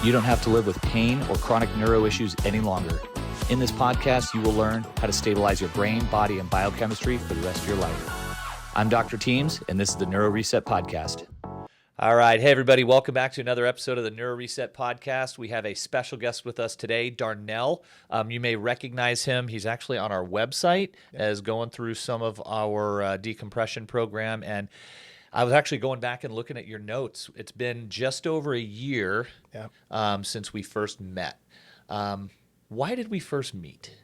You don't have to live with pain or chronic neuro issues any longer. In this podcast, you will learn how to stabilize your brain, body, and biochemistry for the rest of your life. I'm Dr. Teams, and this is the NeuroReset Podcast. All right. Hey, everybody. Welcome back to another episode of the NeuroReset Podcast. We have a special guest with us today, Darnell. You may recognize him. He's actually on our website as going through some of our decompression program. And I was actually going back and looking at your notes. It's been just over a year since we first met. Why did we first meet?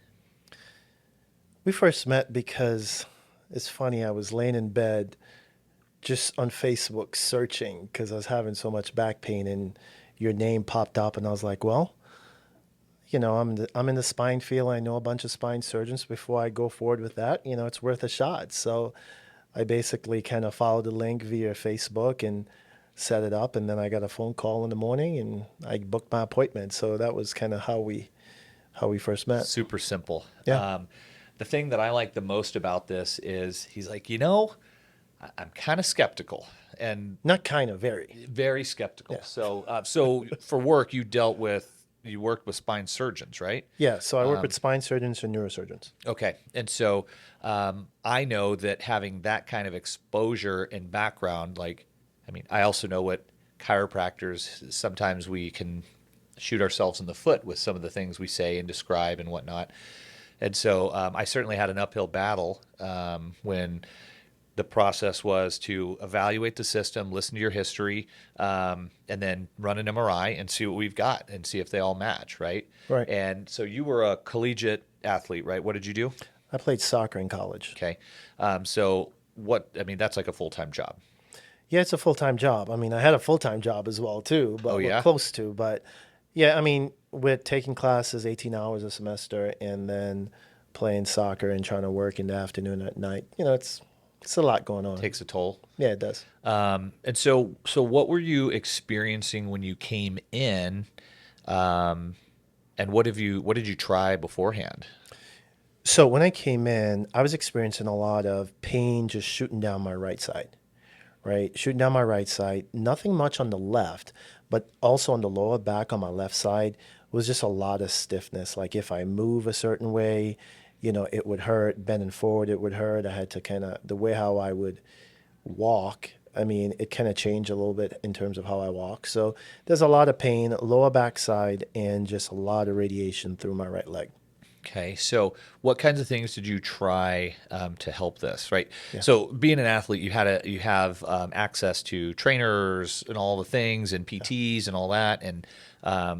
We first met because it's funny. I was laying in bed just on Facebook searching because I was having so much back pain, and your name popped up, and I was like, well, you know, I'm in the spine field. I know a bunch of spine surgeons. Before I go forward with that, you know, it's worth a shot. So I basically kind of followed the link via Facebook and set it up, and then I got a phone call in the morning, and I booked my appointment. So that was kind of how we first met. Super simple. Yeah. The thing that I like the most about this is he's like, you know, I'm kind of skeptical, and Not kind of, very. very skeptical. Yeah. So for work, you worked with spine surgeons, right? Yeah, so I work with spine surgeons and neurosurgeons. Okay. And so I know that having that kind of exposure and background, I also know what chiropractors, sometimes we can shoot ourselves in the foot with some of the things we say and describe and whatnot. And so I certainly had an uphill battle when the process was to evaluate the system, listen to your history, and then run an MRI and see what we've got and see if they all match, right? Right. And so you were a collegiate athlete, right? What did you do? I played soccer in college. Okay. That's like a full-time job. Yeah, it's a full-time job. I mean, I had a full-time job as well, too, but we're close to. But, yeah, I mean, with taking classes 18 hours a semester and then playing soccer and trying to work in the afternoon at night, you know, it's a lot going on. Takes a toll. Yeah, it does. And so what were you experiencing when you came in, and what did you try beforehand? So when I came in, I was experiencing a lot of pain just shooting down my right side, right? Shooting down my right side. Nothing much on the left, but also on the lower back on my left side was just a lot of stiffness. Like if I move a certain way, you know, it would hurt. Bending forward, it would hurt. I had to the way how I would walk, I mean, it kind of changed a little bit in terms of how I walk. So there's a lot of pain, lower back side, and just a lot of radiation through my right leg. Okay, so what kinds of things did you try to help this, right? Yeah. So being an athlete, you have access to trainers and all the things and PTs and all that. And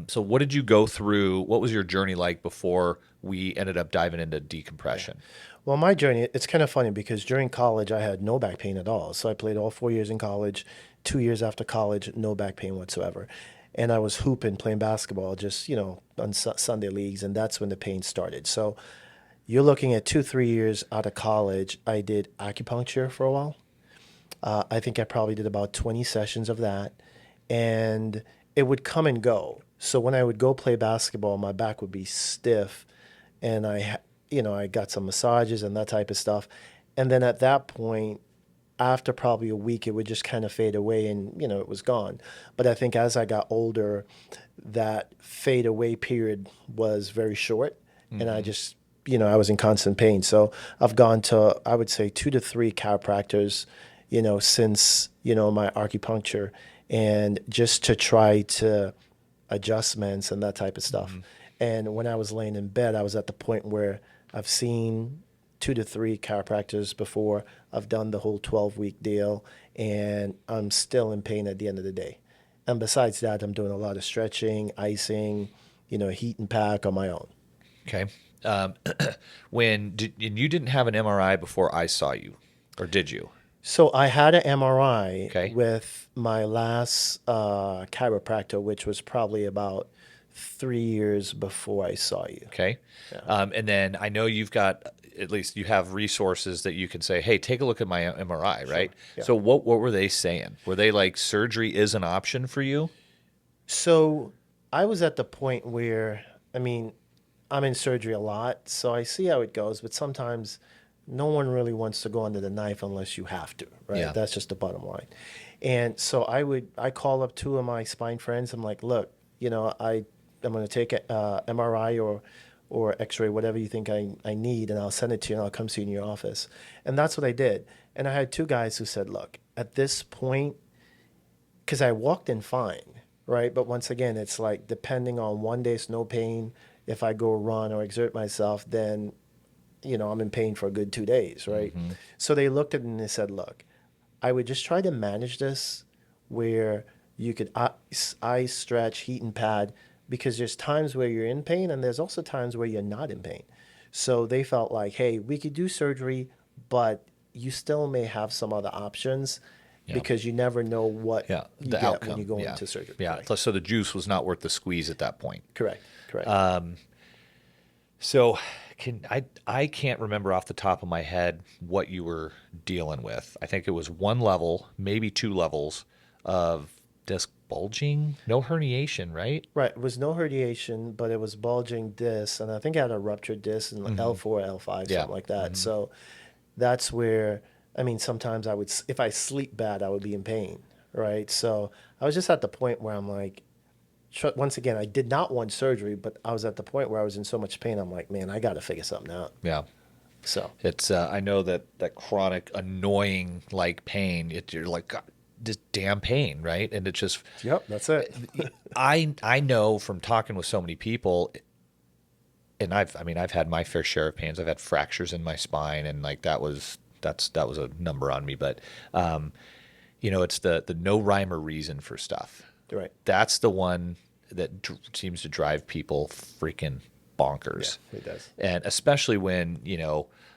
so what did you go through? What was your journey like before we ended up diving into decompression? Well, my journey, it's kind of funny because during college, I had no back pain at all. So I played all 4 years in college. 2 years after college, no back pain whatsoever. And I was hooping, playing basketball, just, you know, on Sunday leagues, and that's when the pain started. So you're looking at 2-3 years out of college. I did acupuncture for a while. I think I probably did about 20 sessions of that, and it would come and go. So when I would go play basketball, my back would be stiff, and I got some massages and that type of stuff. And then at that point, after probably a week, it would just kind of fade away and, you know, it was gone. But I think as I got older, that fade away period was very short. Mm-hmm. And I just, you know, I was in constant pain. So I've gone to, I would say, 2 to 3 chiropractors, you know, since, you know, my acupuncture, and just to try to adjustments and that type of stuff. Mm-hmm. And when I was laying in bed, I was at the point where I've seen 2 to 3 chiropractors before. I've done the whole 12-week deal, and I'm still in pain at the end of the day. And besides that, I'm doing a lot of stretching, icing, you know, heat and pack on my own. Okay. And you didn't have an MRI before I saw you, or did you? So I had an MRI with my last chiropractor, which was probably about 3 years before I saw you. Okay. Yeah. And then I know you've got, at least you have resources that you can say, hey, take a look at my MRI, right? Yeah. So what were they saying? Were they like, surgery is an option for you? So I was at the point where, I mean, I'm in surgery a lot, so I see how it goes, but sometimes no one really wants to go under the knife unless you have to, right? Yeah. That's just the bottom line. And so I call up 2 of my spine friends. I'm like, look, I'm going to take a MRI or X-ray, whatever you think I need, and I'll send it to you, and I'll come see you in your office. And that's what I did. And I had two guys who said, look, at this point, because I walked in fine, right? But once again, it's like depending on one day's no pain, if I go run or exert myself, then, I'm in pain for a good 2 days, right? Mm-hmm. So they looked at it and they said, look, I would just try to manage this where you could ice, stretch, heat, and pad, because there's times where you're in pain and there's also times where you're not in pain. So they felt like, hey, we could do surgery, but you still may have some other options because you never know what you get outcome when you go into surgery. Yeah. Right. So the juice was not worth the squeeze at that point. Correct. So I can't remember off the top of my head what you were dealing with. I think it was one level, maybe 2 levels of disc bulging, no herniation, right? Right. It was no herniation, but it was bulging disc, and I think I had a ruptured disc in L4, L5, something like that. So that's where, sometimes if I sleep bad, I would be in pain, right? So I was just at the point where I'm like, once again, I did not want surgery, but I was at the point where I was in so much pain, I'm like, man, I got to figure something out. Yeah. So it's, I know that chronic, annoying like pain, you're like, God, this damn pain, right? And it's just, yep, that's it. I know from talking with so many people, and I've had my fair share of pains. I've had fractures in my spine, and like that was a number on me. But it's the no rhyme or reason for stuff. Right. That's the one that seems to drive people freaking bonkers. Yeah, it does. And especially when,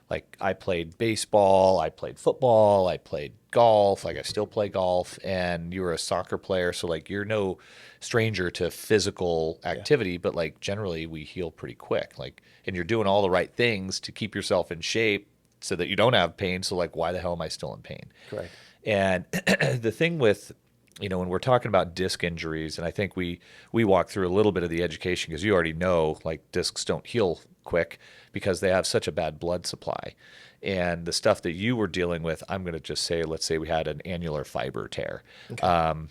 like I played baseball, I played football, I played golf, like I still play golf, and you were a soccer player. So like you're no stranger to physical activity, but like generally we heal pretty quick. Like, and you're doing all the right things to keep yourself in shape so that you don't have pain. So like, why the hell am I still in pain? Correct. And the thing with, when we're talking about disc injuries, and I think we walk through a little bit of the education because you already know like discs don't heal quick because they have such a bad blood supply. And the stuff that you were dealing with, I'm going to just say, let's say we had an annular fiber tear. Okay.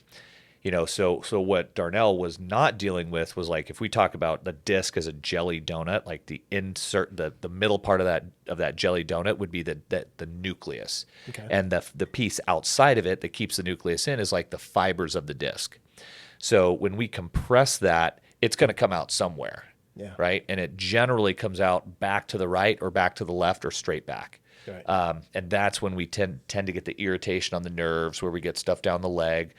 So what Darnell was not dealing with was like, if we talk about the disc as a jelly donut, like the middle part of that jelly donut would be the nucleus. Okay. And the piece outside of it that keeps the nucleus in is like the fibers of the disc. So when we compress that, it's going to come out somewhere. Yeah. Right. And it generally comes out back to the right or back to the left or straight back. Right. And that's when we tend to get the irritation on the nerves, where we get stuff down the leg.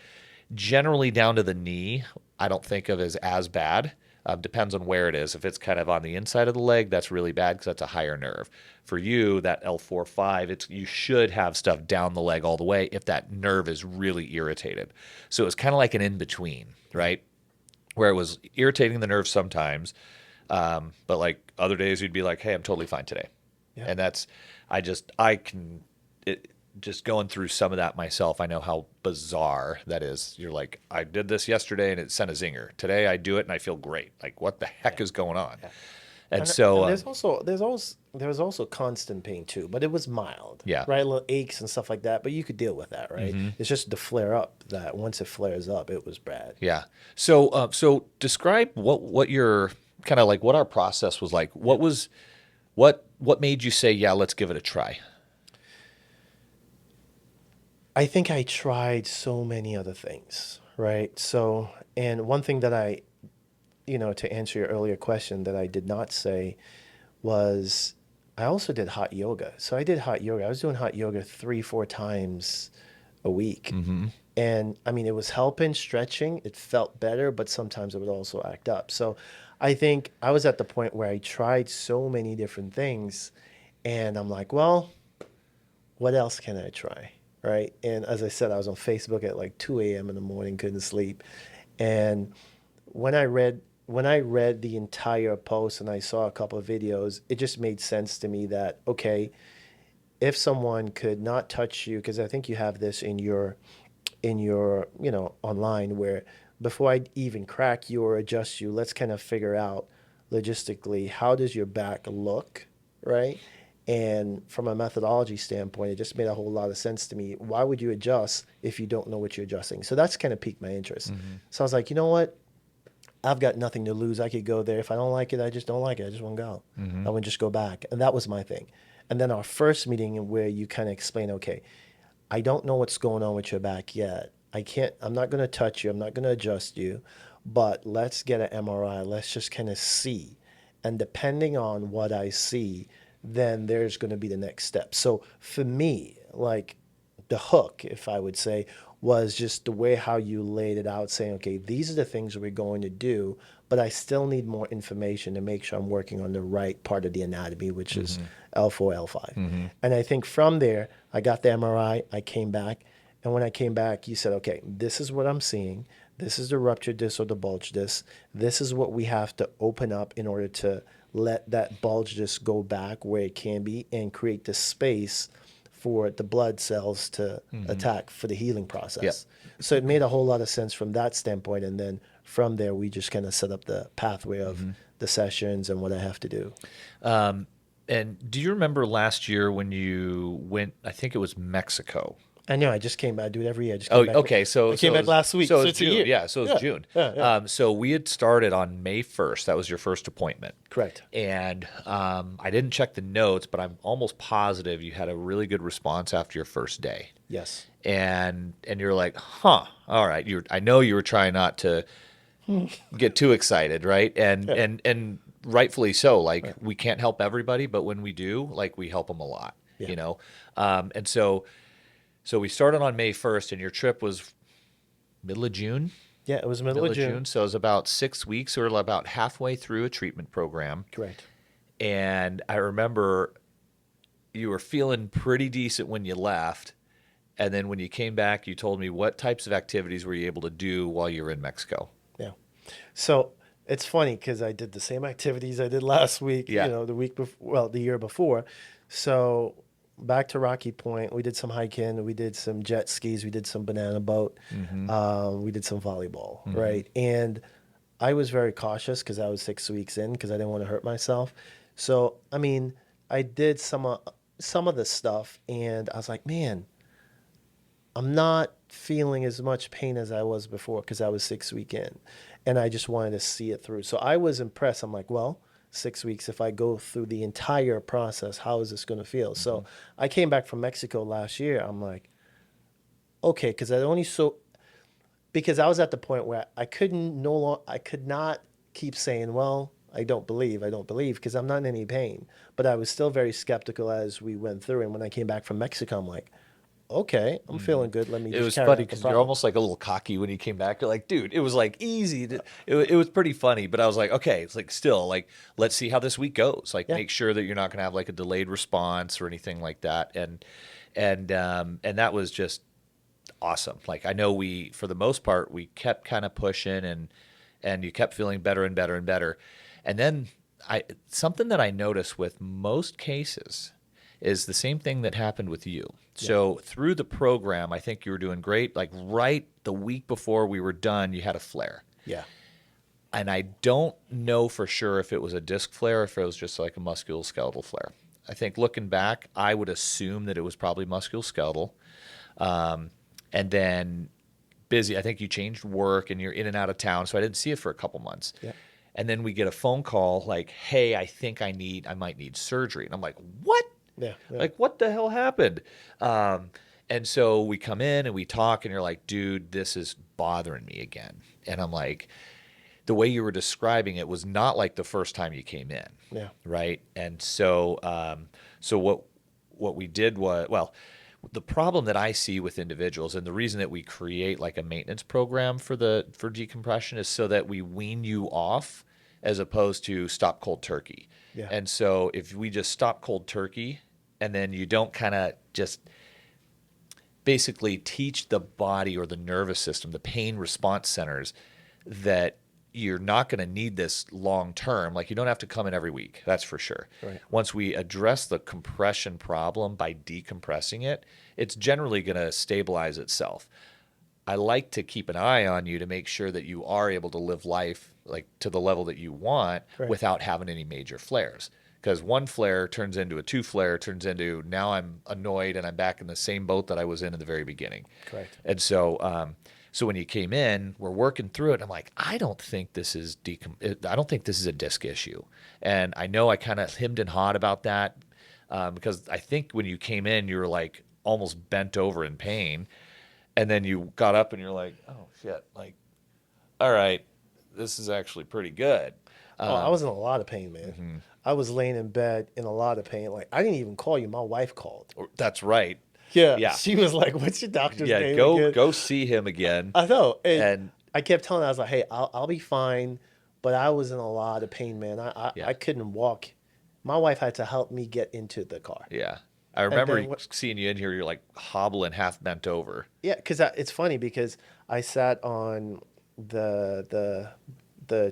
Generally down to the knee, I don't think of as bad. Depends on where it is. If it's kind of on the inside of the leg, that's really bad because that's a higher nerve. For you, that L4-5, you should have stuff down the leg all the way if that nerve is really irritated. So it's kind of like an in-between, right? Where it was irritating the nerve sometimes, but like other days you'd be like, hey, I'm totally fine today. Yeah. And that's, just going through some of that myself, I know how bizarre that is. You're like, I did this yesterday and it sent a zinger. Today I do it and I feel great. Like, what the heck is going on? Yeah. And so there's also constant pain too, but it was mild. Yeah. Right, little aches and stuff like that, but you could deal with that, right? Mm-hmm. It's just the flare up that once it flares up, it was bad. Yeah. So describe what your kind of like what our process was like. What made you say, yeah, let's give it a try? I think I tried so many other things, right? So, and one thing that I, to answer your earlier question that I did not say was I also did hot yoga. So I did hot yoga. I was doing hot yoga 3-4 times a week. Mm-hmm. And it was helping, stretching. It felt better, but sometimes it would also act up. So I think I was at the point where I tried so many different things and I'm like, well, what else can I try? Right. And as I said, I was on Facebook at like 2 a.m. in the morning, couldn't sleep. And when I read the entire post and I saw a couple of videos, it just made sense to me that, okay, if someone could not touch you, because I think you have this in your online, where before I even crack you or adjust you, let's kind of figure out logistically, how does your back look, right? And from a methodology standpoint, it just made a whole lot of sense to me. Why would you adjust if you don't know what you're adjusting? So that's kind of piqued my interest. Mm-hmm. So I was like, you know what? I've got nothing to lose. I could go there. If I don't like it, I just don't like it. I just won't go. I would just go back. And that was my thing. And then our first meeting where you kind of explain, okay, I don't know what's going on with your back yet. I'm not going to touch you. I'm not going to adjust you, but let's get an MRI. Let's just kind of see. And depending on what I see, then there's going to be the next step. So for me, like the hook, if I would say, was just the way how you laid it out, saying, okay, these are the things we're going to do, but I still need more information to make sure I'm working on the right part of the anatomy, which is L4, L5. And I think from there, I got the MRI, I came back, and when I came back, you said, okay, this is what I'm seeing. This is the ruptured disc or the bulge disc. This is what we have to open up in order to let that bulge disc go back where it can be and create the space for the blood cells to attack for the healing process. Yep. So it made a whole lot of sense from that standpoint. And then from there, we just kind of set up the pathway of the sessions and what I have to do. And do you remember last year when you went, I think it was Mexico? I know. I just came back. I do it every year. I just came back. Okay. So I came back last week. So it's it's June. a year. Yeah. So it's June. Yeah. So we had started on May 1st. That was your first appointment. Correct. And I didn't check the notes, but I'm almost positive you had a really good response after your first day. Yes. And you're like, all right. I know you were trying not to get too excited, right? And rightfully so. Like we can't help everybody, but when we do, like we help them a lot. You know. And so we started on May 1st, and your trip was middle of June? Yeah, it was middle of June. So it was about 6 weeks or about halfway through a treatment program. Correct. And I remember you were feeling pretty decent when you left. And then when you came back, you told me what types of activities were you able to do while you were in Mexico? Yeah. So it's funny because I did the same activities I did last week, the year before. So back to Rocky Point, we did some hiking, we did some jet skis, we did some banana boat, we did some volleyball, right? And I was very cautious because I was 6 weeks in because I didn't want to hurt myself. So, I mean, I did some of the stuff, and I was like, man, I'm not feeling as much pain as I was before because I was 6 weeks in, and I just wanted to see it through. So I was impressed. I'm like, well, 6 weeks, if I go through the entire process, how is this going to feel? So I came back from Mexico last year. I'm like, okay, because I was at the point where I could not keep saying, well, I don't believe, because I'm not in any pain. But I was still very skeptical as we went through. And when I came back from Mexico, I'm like, okay, I'm feeling good. Let me just It was carry funny out the because problem. you're almost like a little cocky when you came back. You're like, dude, it was like easy. It was pretty funny, but I was like, okay, it's like still like, let's see how this week goes. Like make sure that you're not going to have like a delayed response or anything like that. And that was just awesome. Like I know for the most part, we kept kind of pushing and you kept feeling better and better and better. And then something that I noticed with most cases is the same thing that happened with you. So through the program, I think you were doing great. Like right the week before we were done, you had a flare. Yeah. And I don't know for sure if it was a disc flare or if it was just like a musculoskeletal flare. I think looking back, I would assume that it was probably musculoskeletal. And then busy. I think you changed work and you're in and out of town, so I didn't see it for a couple months. Yeah. And then we get a phone call like, hey, I think I might need surgery. And I'm like, what? Yeah. Like, what the hell happened? And so we come in and we talk and you're like, dude, this is bothering me again. And I'm like, the way you were describing it was not like the first time you came in. Yeah. Right. And so, what we did was, well, the problem that I see with individuals and the reason that we create like a maintenance program for decompression is so that we wean you off as opposed to stop cold turkey. Yeah. And so if we just stop cold turkey and then you don't kind of just basically teach the body or the nervous system, the pain response centers, that you're not going to need this long term. Like you don't have to come in every week. That's for sure. Right. Once we address the compression problem by decompressing it, it's generally going to stabilize itself. I like to keep an eye on you to make sure that you are able to live life like to the level that you want without having any major flares. Because one flare turns into a two flare, turns into now I'm annoyed and I'm back in the same boat that I was in the very beginning. Correct. And so So when you came in, we're working through it. I'm like, I don't think this is I don't think this is a disc issue. And I know I kind of hemmed and hawed about that because I think when you came in, you were like almost bent over in pain. And then you got up and you're like, oh shit, like, all right, this is actually pretty good. I was in a lot of pain, man. I was laying in bed in a lot of pain. Like, I didn't even call you. My wife called. That's right. Yeah. Yeah. She was like, what's your doctor's name go again? go see him again. I know. And I kept telling her, I was like, hey, I'll be fine. But I was in a lot of pain, man. I couldn't walk. My wife had to help me get into the car. yeah. I remember seeing you in here, you're like hobbling, half bent over. Yeah, because it's funny because I sat on the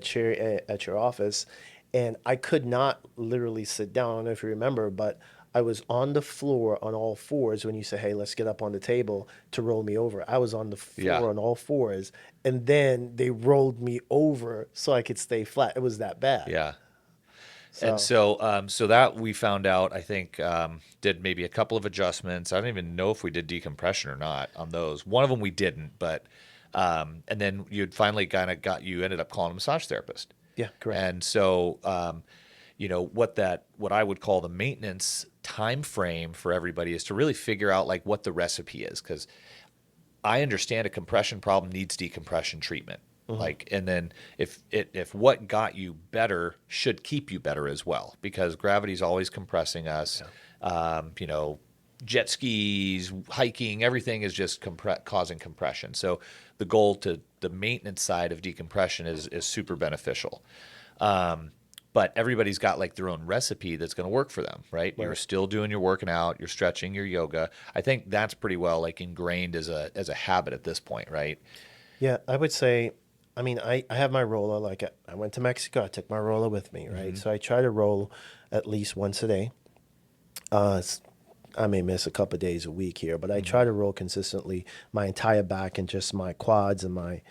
chair at your office, and I could not literally sit down. I don't know if you remember, but I was on the floor on all fours when you say, hey, let's get up on the table to roll me over. I was on the floor on all fours, and then they rolled me over so I could stay flat. It was that bad. Yeah. And so that we found out, I think, did maybe a couple of adjustments. I don't even know if we did decompression or not on those. One of them we didn't, but and then you'd finally kind of you ended up calling a massage therapist. Yeah, correct. And so, what I would call the maintenance time frame for everybody is to really figure out like what the recipe is, because I understand a compression problem needs decompression treatment. Like, and then if what got you better should keep you better as well, because gravity's always compressing us. Jet skis, hiking, everything is just causing compression. So the goal to the maintenance side of decompression is super beneficial. But everybody's got like their own recipe that's going to work for them, right? You're still doing your working out, you're stretching, your yoga. I think that's pretty well like ingrained as a habit at this point, right? Yeah, I would say, I mean, I have my roller. Like, I went to Mexico, I took my roller with me, right? So I try to roll at least once a day. I may miss a couple of days a week here, but I try to roll consistently my entire back and just my quads and my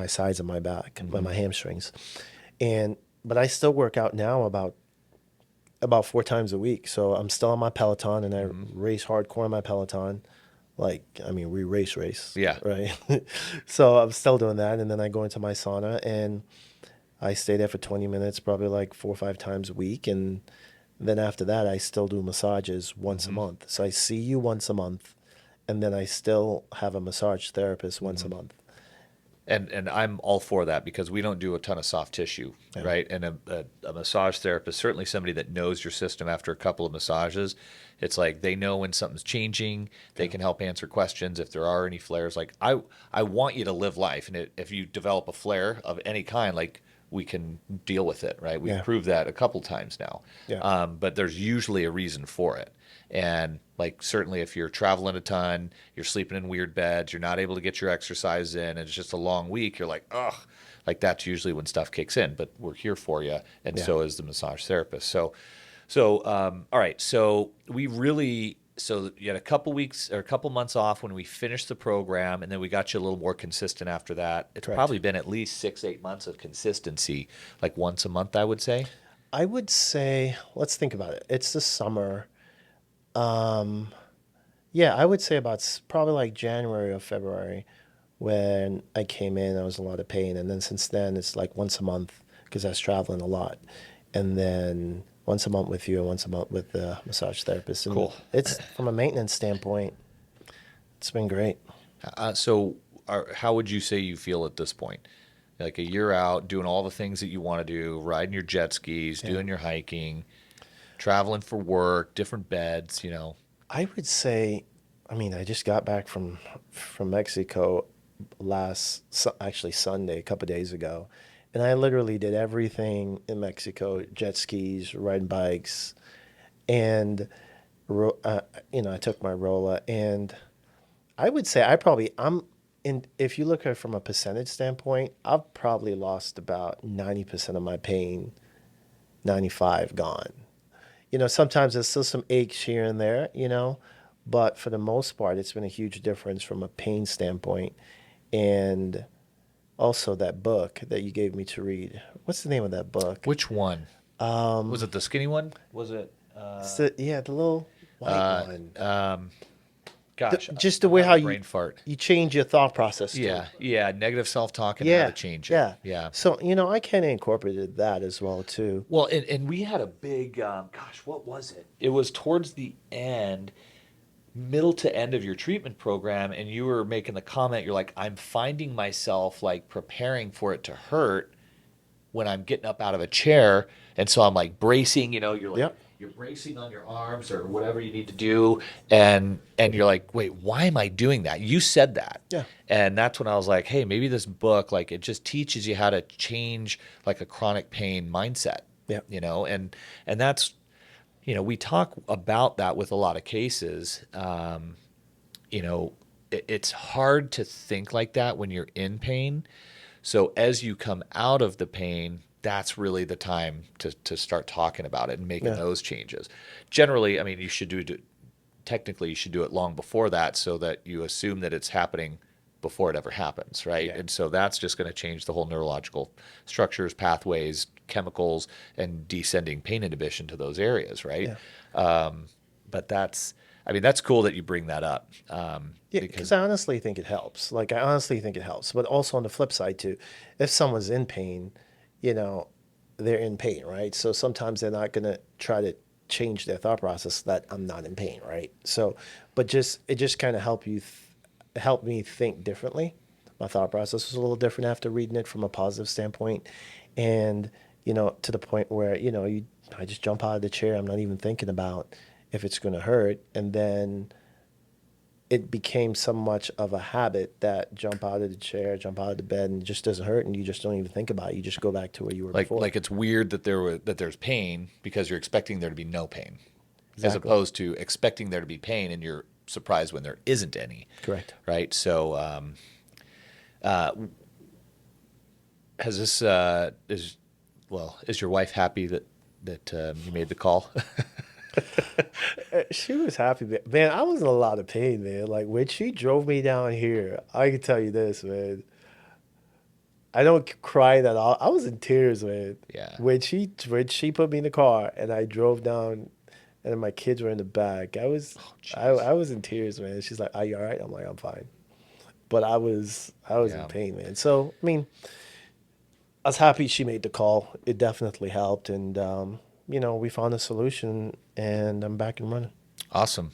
sides of my back and my hamstrings. But I still work out now about 4 times a week. So I'm still on my Peloton, and I race hardcore on my Peloton. Like, I mean, we race. Yeah. Right. So I'm still doing that. And then I go into my sauna and I stay there for 20 minutes, probably like 4 or 5 times a week. And then after that, I still do massages once a month. So I see you once a month, and then I still have a massage therapist once a month. And I'm all for that, because we don't do a ton of soft tissue, right? And a massage therapist, certainly somebody that knows your system after a couple of massages, it's like they know when something's changing. They can help answer questions if there are any flares. Like, I want you to live life, and if you develop a flare of any kind, like, we can deal with it, right? We've proved that a couple times now. Yeah. But there's usually a reason for it. And like, certainly if you're traveling a ton, you're sleeping in weird beds, you're not able to get your exercise in, and it's just a long week, you're like, ugh, like that's usually when stuff kicks in. But we're here for you, and so is the massage therapist. So all right. So you had a couple weeks or a couple months off when we finished the program, and then we got you a little more consistent after that. It's probably been at least 6-8 months of consistency, like once a month, I would say. I would say, let's think about it. It's the summer. Yeah, I would say about probably like January or February when I came in. I was in a lot of pain, and then since then it's like once a month because I was traveling a lot, and then once a month with you and once a month with the massage therapist. And cool. It's from a maintenance standpoint, it's been great. How would you say you feel at this point? Like a year out, doing all the things that you want to do, riding your jet skis, doing your hiking, traveling for work, different beds, I would say, I mean, I just got back from Mexico actually Sunday, a couple of days ago, and I literally did everything in Mexico: jet skis, riding bikes, and I took my roller, and I would say if you look at it from a percentage standpoint, I've probably lost about 90% of my pain, 95 gone. Sometimes there's still some aches here and there, but for the most part, it's been a huge difference from a pain standpoint. And also that book that you gave me to read. What's the name of that book? Which one? Was it the skinny one? Was it? The little white one. gosh, Just the I'm way having how a brain fart. you change your thought process too. Yeah, negative self-talk and how to change it. Yeah. Yeah. So, I kind of incorporated that as well too. Well, and we had a big, gosh, what was it? It was towards the end, middle to end of your treatment program, and you were making the comment, you're like, I'm finding myself like preparing for it to hurt when I'm getting up out of a chair. And so I'm like bracing, you're like, Yep. you're bracing on your arms or whatever you need to do. And you're like, wait, why am I doing that? You said that. Yeah. And that's when I was like, hey, maybe this book, like it just teaches you how to change like a chronic pain mindset, Yeah. and that's, we talk about that with a lot of cases. It's hard to think like that when you're in pain. So as you come out of the pain, that's really the time to start talking about it and making those changes. Generally, I mean, technically you should do it long before that so that you assume that it's happening before it ever happens, right? Yeah. And so that's just going to change the whole neurological structures, pathways, chemicals, and descending pain inhibition to those areas, right? Yeah. But that's cool that you bring that up. Because I honestly think it helps. Like, I honestly think it helps. But also on the flip side, too, if someone's in pain, they're in pain, right? So sometimes they're not going to try to change their thought process that I'm not in pain, right? So, but it just kind of helped me think differently. My thought process was a little different after reading it from a positive standpoint. And, to the point where, I just jump out of the chair. I'm not even thinking about if it's going to hurt. And then it became so much of a habit that jump out of the chair, jump out of the bed, and it just doesn't hurt, and you just don't even think about it. You just go back to where you were before. Like it's weird that there's pain because you're expecting there to be no pain, as Exactly. opposed to expecting there to be pain and you're surprised when there isn't any. Correct. Right. So, has this is your wife happy that you made the call? She was happy, man. I was in a lot of pain, man. Like when she drove me down here, I can tell you this, man. I don't cry that all. I was in tears, man. Yeah. When she put me in the car and I drove down, and my kids were in the back, I was in tears, man. She's like, "Are you all right?" I'm like, "I'm fine," but I was in pain, man. So I mean, I was happy she made the call. It definitely helped, and we found a solution, and I'm back and running. Awesome.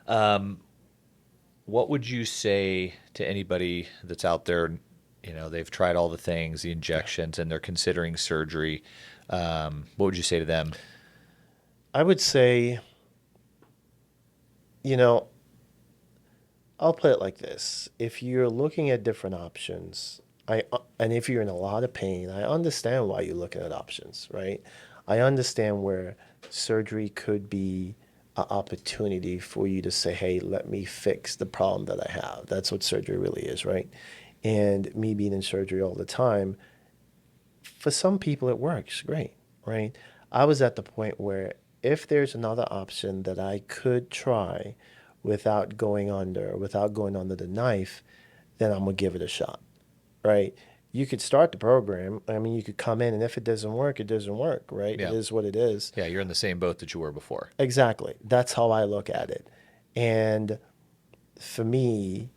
What would you say to anybody that's out there? They've tried all the things, the injections, and they're considering surgery. What would you say to them? I would say, I'll put it like this. If you're looking at different options, and if you're in a lot of pain, I understand why you're looking at options, right? I understand where surgery could be an opportunity for you to say, hey, let me fix the problem that I have. That's what surgery really is, right? And me being in surgery all the time, for some people it works great, right? I was at the point where if there's another option that I could try without going under the knife, then I'm going to give it a shot, right? You could start the program. I mean, you could come in, and if it doesn't work, it doesn't work, right? Yeah. It is what it is. Yeah, you're in the same boat that you were before. Exactly. That's how I look at it. And for me,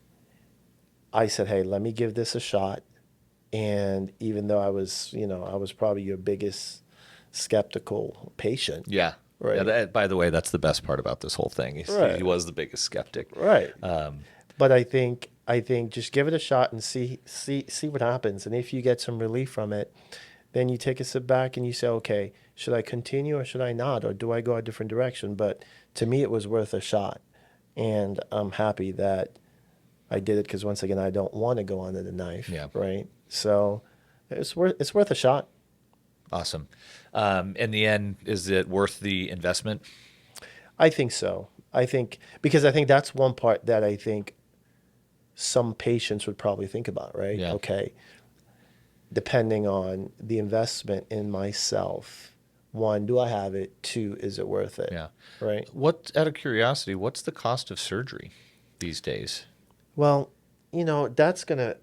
I said, hey, let me give this a shot. And even though I was probably your biggest skeptical patient. Yeah. Right. Yeah, by the way, that's the best part about this whole thing. Right. He was the biggest skeptic. Right. But I think just give it a shot and see what happens. And if you get some relief from it, then you take a step back and you say, okay, should I continue or should I not? Or do I go a different direction? But to me, it was worth a shot. And I'm happy that I did it because, once again, I don't want to go under the knife. Yeah. Right. So it's worth a shot. Awesome. In the end, is it worth the investment? I think so. Because I think that's one part that I think some patients would probably think about, right? Yeah. Okay, depending on the investment in myself, one, do I have it? Two, is it worth it? Yeah. Right. Out of curiosity, what's the cost of surgery these days? Well, it's gonna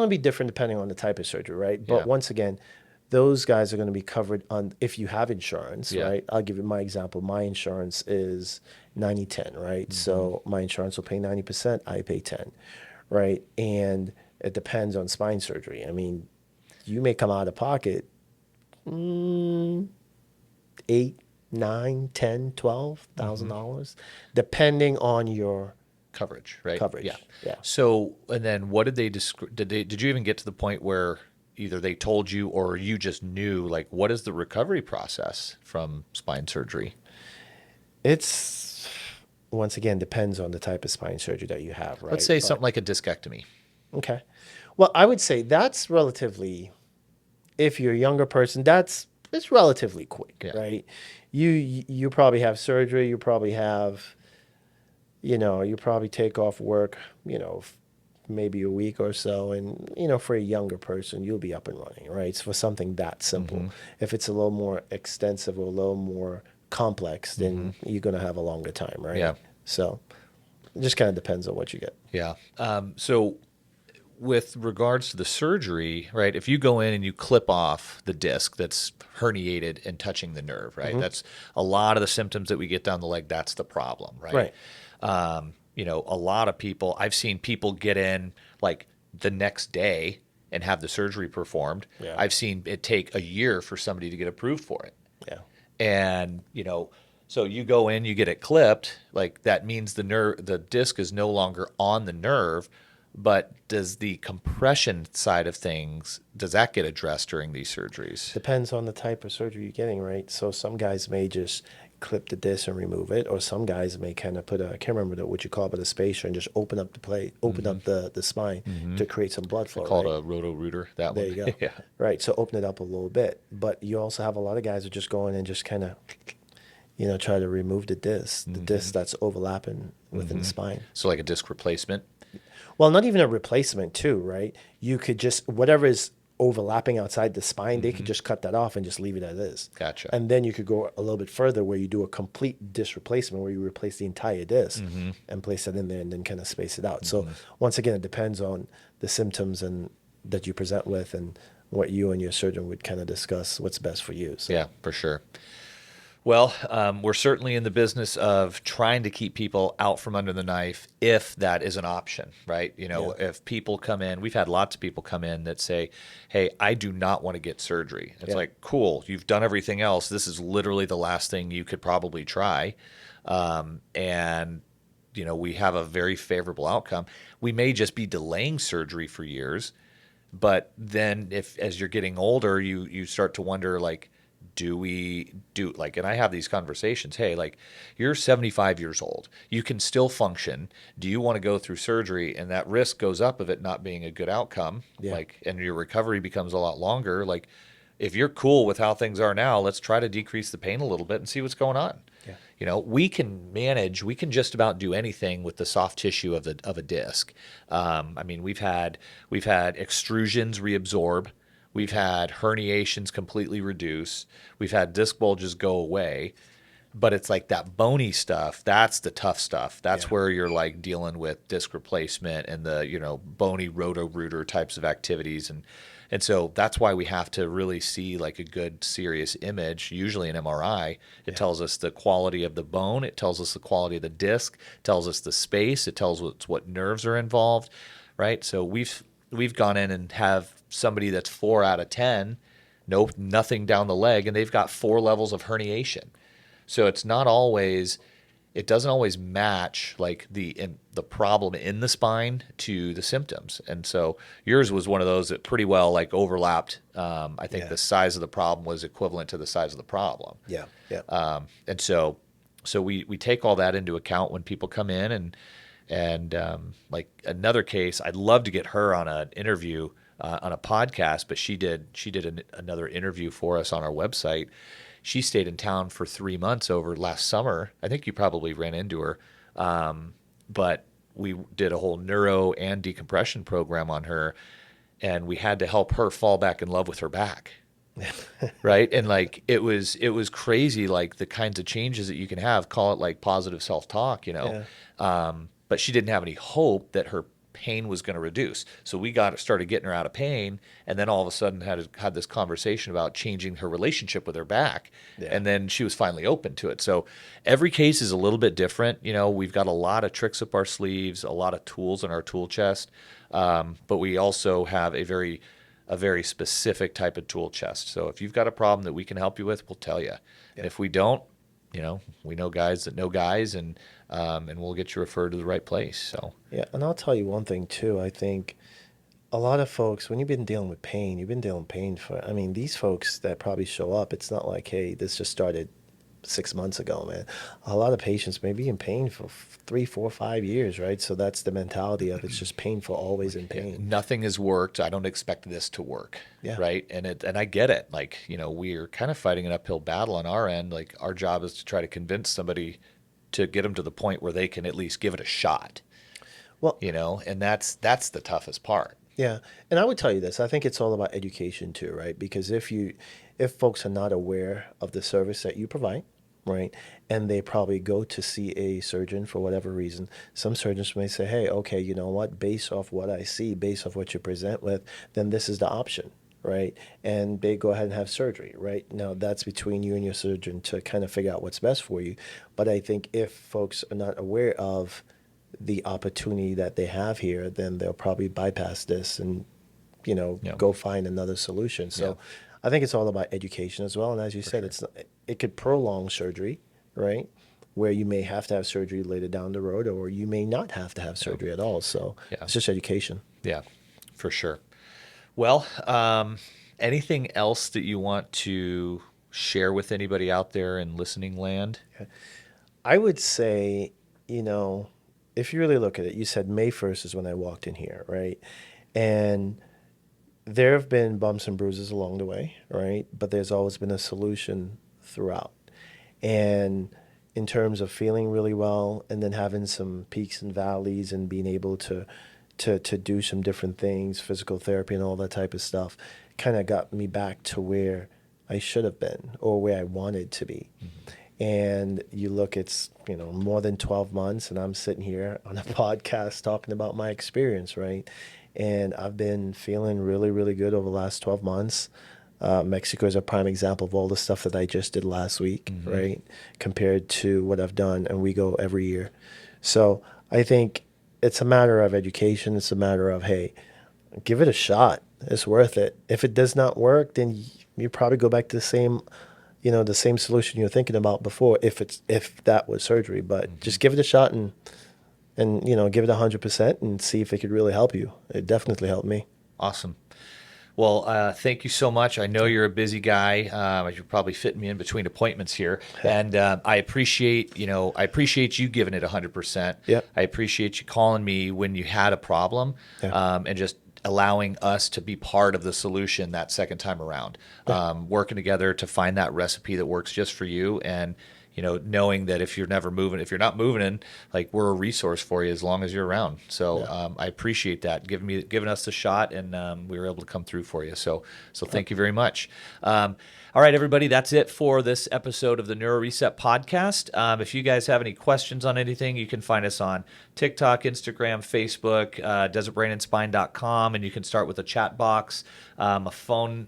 be different depending on the type of surgery, right? But Yeah. once again, those guys are going to be covered on if you have insurance, Yeah. right? I'll give you my example. My insurance is 90/10, right? So my insurance will pay 90%, I pay 10, right? And it depends on spine surgery. I mean, you may come out of pocket 8, 9, 10, $12,000, depending on your Coverage, right? coverage. Yeah. Yeah. So, and then what did they did you even get to the point where either they told you or you just knew, like, what is the recovery process from spine surgery? It's, once again, depends on the type of spine surgery that you have, right? Let's say But- something like a discectomy. Okay. Well, I would say that's relatively, if you're a younger person, it's relatively quick, Yeah. right? You probably have surgery, you probably have, you probably take off work, maybe a week or so, and for a younger person, you'll be up and running, right? It's for something that simple. If it's a little more extensive or a little more complex, then you're gonna have a longer time, right? Yeah. So it just kind of depends on what you get. Yeah. So with regards to the surgery, right, if you go in and you clip off the disc that's herniated and touching the nerve, right, that's a lot of the symptoms that we get down the leg. That's the problem, right? Right. A lot of people, I've seen people get in like the next day and have the surgery performed. Yeah. I've seen it take a year for somebody to get approved for it. Yeah. And, so you go in, you get it clipped, like that means the disc is no longer on the nerve, but does the compression side of things, does that get addressed during these surgeries? Depends on the type of surgery you're getting, right? So some guys may just clip the disc and remove it, or some guys may kind of put I can't remember what you call it, but a spacer and just open up the plate, open up the spine to create some blood flow. Called right? a roto-rooter, that There one. you go. Yeah. Right. So open it up a little bit. But you also have a lot of guys who just go in and just kind of, try to remove the disc that's overlapping within the spine. So like a disc replacement. Well, not even a replacement too, right? You could just, whatever is overlapping outside the spine, they could just cut that off and just leave it as is. Gotcha. And then you could go a little bit further where you do a complete disc replacement where you replace the entire disc and place that in there and then kind of space it out. So once again, it depends on the symptoms and that you present with and what you and your surgeon would kind of discuss what's best for you. So. Yeah, for sure. Well, we're certainly in the business of trying to keep people out from under the knife if that is an option, right? If people come in, we've had lots of people come in that say, hey, I do not want to get surgery. It's like, cool, you've done everything else. This is literally the last thing you could probably try. And we have a very favorable outcome. We may just be delaying surgery for years, but then as you're getting older, you start to wonder, like, and I have these conversations, hey, like, you're 75 years old, you can still function. Do you want to go through surgery? And that risk goes up of it not being a good outcome, and your recovery becomes a lot longer. Like, if you're cool with how things are now, let's try to decrease the pain a little bit and see what's going on. Yeah. We can just about do anything with the soft tissue of a disc. We've had extrusions reabsorb. We've had herniations completely reduce. We've had disc bulges go away. But it's like that bony stuff, that's the tough stuff. That's where you're like dealing with disc replacement and the, bony roto-rooter types of activities. And so that's why we have to really see like a good serious image, usually an MRI. It tells us the quality of the bone. It tells us the quality of the disc. It tells us the space. It tells us what nerves are involved, right? So we've gone in and have somebody that's 4 out of 10, nothing down the leg, and they've got 4 levels of herniation. So it doesn't always match like the problem in the spine to the symptoms. And so yours was one of those that pretty well like overlapped. I think the size of the problem was equivalent to the size of the problem. Yeah. And so we take all that into account when people come in and like another case, I'd love to get her on an interview on a podcast, but she did another interview for us on our website. She stayed in town for 3 months over last summer. I think you probably ran into her, but we did a whole neuro and decompression program on her, and we had to help her fall back in love with her back. Right. And like, it was crazy, like the kinds of changes that you can have, call it like positive self-talk, but she didn't have any hope that her pain was going to reduce. So we started getting her out of pain, and then all of a sudden had this conversation about changing her relationship with her back. Yeah. And then she was finally open to it. So every case is a little bit different. We've got a lot of tricks up our sleeves, a lot of tools in our tool chest, but we also have a very specific type of tool chest. So if you've got a problem that we can help you with, we'll tell you. Yeah. And if we don't, we know guys that know guys, and we'll get you referred to the right place. So yeah, and I'll tell you one thing too. I think a lot of folks, when you've been dealing with pain, these folks that probably show up, it's not like, hey, this just started 6 months ago, man. A lot of patients may be in pain for 3, 4, 5 years, right? So that's the mentality of it's just painful, always in pain. Nothing has worked. I don't expect this to work, yeah. Right? And I get it. Like, we're kind of fighting an uphill battle on our end. Like, our job is to try to convince somebody to get them to the point where they can at least give it a shot. Well, and that's the toughest part. Yeah, and I would tell you this. I think it's all about education too, right? Because if folks are not aware of the service that you provide, right, and they probably go to see a surgeon for whatever reason, some surgeons may say, hey, okay, you know what, based off what I see, based off what you present with, then this is the option, right? And they go ahead and have surgery, right? Now, that's between you and your surgeon to kind of figure out what's best for you. But I think if folks are not aware of the opportunity that they have here, then they'll probably bypass this and, go find another solution. So I think it's all about education as well. And as you said, sure, it could prolong surgery, right? Where you may have to have surgery later down the road, or you may not have to have surgery at all. So it's just education. Yeah, for sure. Well, anything else that you want to share with anybody out there in listening land? I would say, if you really look at it, you said May 1st is when I walked in here, right? And there have been bumps and bruises along the way, right? But there's always been a solution throughout. And in terms of feeling really well and then having some peaks and valleys and being able to do some different things, physical therapy and all that type of stuff, kind of got me back to where I should have been or where I wanted to be. Mm-hmm. And you look, it's, more than 12 months and I'm sitting here on a podcast talking about my experience, right? And I've been feeling really, really good over the last 12 months. Mexico is a prime example of all the stuff that I just did last week, mm-hmm, right? Compared to what I've done, and we go every year. So I think it's a matter of education. It's a matter of, hey, give it a shot. It's worth it. If it does not work, then you probably go back to the same solution you're thinking about before, if that was surgery. But mm-hmm, just give it a shot and give it 100% and see if it could really help you. It definitely helped me. Awesome. Well, thank you so much. I know you're a busy guy. You're probably fitting me in between appointments here, and I appreciate you giving it 100%. Yeah. I appreciate you calling me when you had a problem, and just allowing us to be part of the solution that second time around. Working together to find that recipe that works just for you, and knowing that if you're not moving in, like, we're a resource for you as long as you're around. So I appreciate that, giving us the shot, and we were able to come through for you. So thank you very much. All right, everybody, that's it for this episode of the NeuroReset Podcast. If you guys have any questions on anything, you can find us on TikTok, Instagram, Facebook, desertbrainandspine.com, and you can start with a chat box, a phone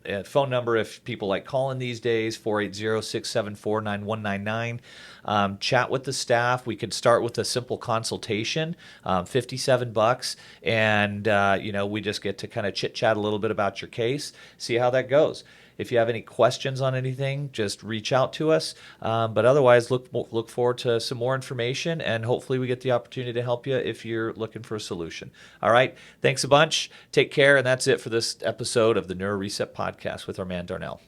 number if people like calling these days, 480-674-9199. Chat with the staff. We could start with a simple consultation, $57, and we just get to kind of chit-chat a little bit about your case, see how that goes. If you have any questions on anything, just reach out to us. But otherwise, look forward to some more information, and hopefully we get the opportunity to help you if you're looking for a solution. All right. Thanks a bunch. Take care. And that's it for this episode of the NeuroReset Podcast with our man Darnell.